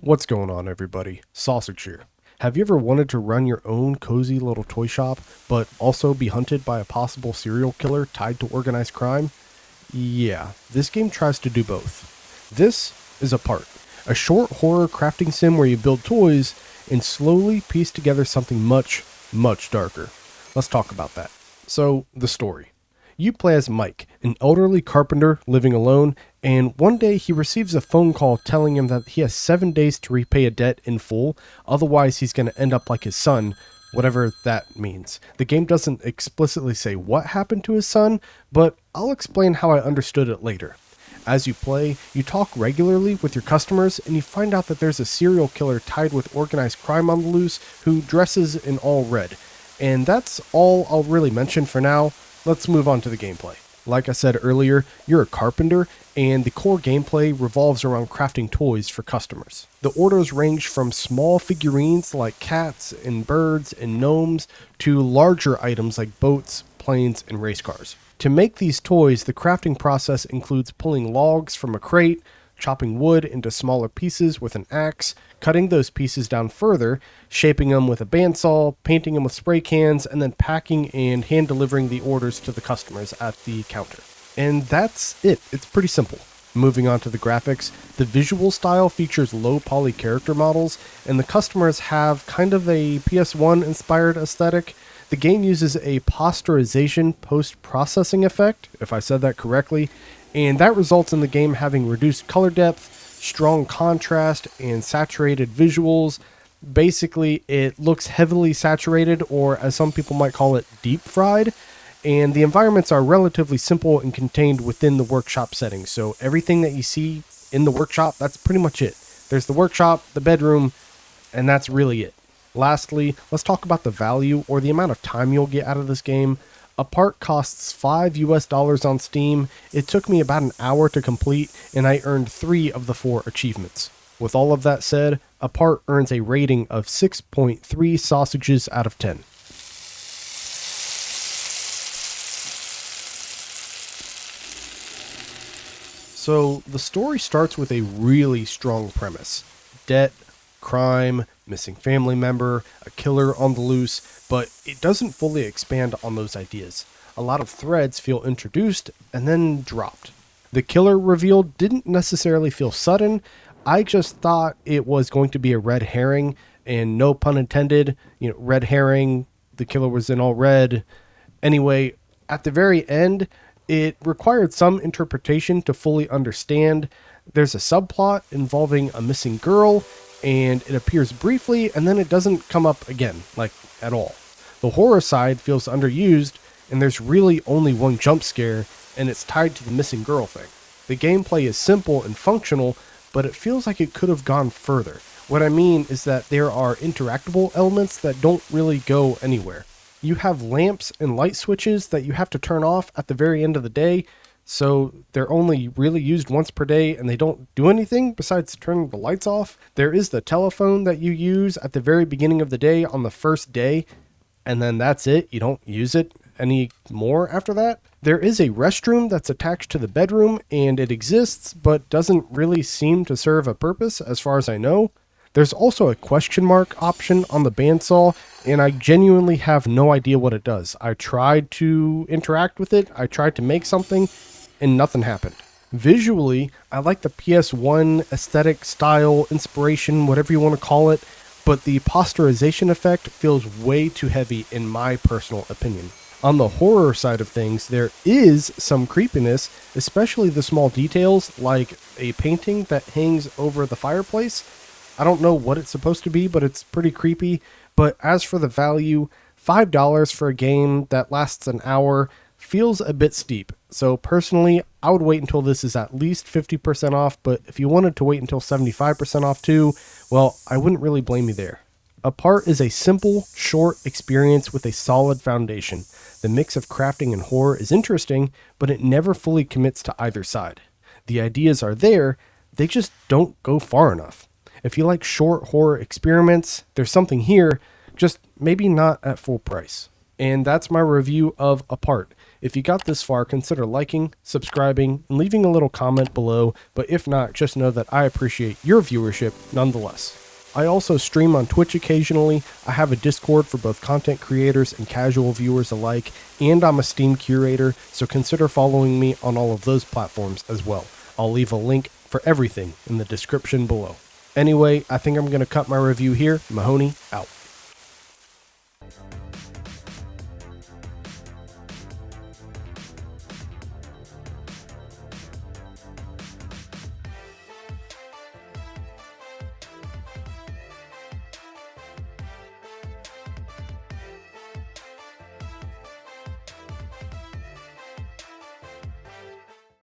What's going on, everybody? Sausage here. Have you ever wanted to run your own cozy little toy shop, but also be hunted by a possible serial killer tied to organized crime? Yeah, this game tries to do both. This is Apart, a short horror crafting sim where you build toys and slowly piece together something much, much darker. Let's talk about that. So, the story. You play as Mike, an elderly carpenter living alone, and one day he receives a phone call telling him that he has 7 days to repay a debt in full, otherwise he's going to end up like his son, whatever that means. The game doesn't explicitly say what happened to his son, but I'll explain how I understood it later. As you play, you talk regularly with your customers, and you find out that there's a serial killer tied with organized crime on the loose who dresses in all red. And that's all I'll really mention for now. Let's move on to the gameplay. Like I said earlier, you're a carpenter, and the core gameplay revolves around crafting toys for customers. The orders range from small figurines like cats and birds and gnomes to larger items like boats, planes, and race cars. To make these toys, the crafting process includes pulling logs from a crate, chopping wood into smaller pieces with an axe, cutting those pieces down further, shaping them with a bandsaw, painting them with spray cans, and then packing and hand delivering the orders to the customers at the counter. And that's it. It's pretty simple. Moving on to the graphics, the visual style features low poly character models, and the customers have kind of a PS1 inspired aesthetic. The game uses a posterization post-processing effect, if I said that correctly, and that results in the game having reduced color depth, strong contrast, and saturated visuals. Basically, it looks heavily saturated, or as some people might call it, deep fried, and the environments are relatively simple and contained within the workshop setting. So everything that you see in the workshop, that's pretty much it. There's the workshop, the bedroom, and that's really it. Lastly, let's talk about the value or the amount of time you'll get out of this game. Apart costs $5 on Steam. It took me about an hour to complete, and I earned 3 of the 4 achievements. With all of that said, Apart earns a rating of 6.3 sausages out of 10. So, the story starts with a really strong premise. Debt, crime, missing family member, a killer on the loose, but it doesn't fully expand on those ideas. A lot of threads feel introduced and then dropped. The killer reveal didn't necessarily feel sudden. I just thought it was going to be a red herring, and no pun intended, red herring, the killer was in all red. Anyway, at the very end, it required some interpretation to fully understand. There's a subplot involving a missing girl, and it appears briefly, and then it doesn't come up again, like at all. The horror side feels underused, and there's really only one jump scare, and it's tied to the missing girl thing. The gameplay is simple and functional, but it feels like it could have gone further. What I mean is that there are interactable elements that don't really go anywhere. You have lamps and light switches that you have to turn off at the very end of the day, so they're only really used once per day, and they don't do anything besides turning the lights off. There is the telephone that you use at the very beginning of the day on the first day, and then that's it. You don't use it any more after that. There is a restroom that's attached to the bedroom, and it exists, but doesn't really seem to serve a purpose as far as I know. There's also a question mark option on the bandsaw, and I genuinely have no idea what it does. I tried to interact with it, I tried to make something, and nothing happened. Visually, I like the PS1 aesthetic, style, inspiration, whatever you want to call it, but the posterization effect feels way too heavy in my personal opinion. On the horror side of things, there is some creepiness, especially the small details, like a painting that hangs over the fireplace. I don't know what it's supposed to be, but it's pretty creepy. But as for the value, $5 for a game that lasts an hour feels a bit steep. So personally, I would wait until this is at least 50% off, but if you wanted to wait until 75% off too, well, I wouldn't really blame you there. Apart is a simple, short experience with a solid foundation. The mix of crafting and horror is interesting, but it never fully commits to either side. The ideas are there, they just don't go far enough. If you like short horror experiments, there's something here, just maybe not at full price. And that's my review of Apart. If you got this far, consider liking, subscribing, and leaving a little comment below, but if not, just know that I appreciate your viewership nonetheless. I also stream on Twitch occasionally. I have a Discord for both content creators and casual viewers alike, and I'm a Steam curator, so consider following me on all of those platforms as well. I'll leave a link for everything in the description below. Anyway, I think I'm going to cut my review here. Mahoney, out.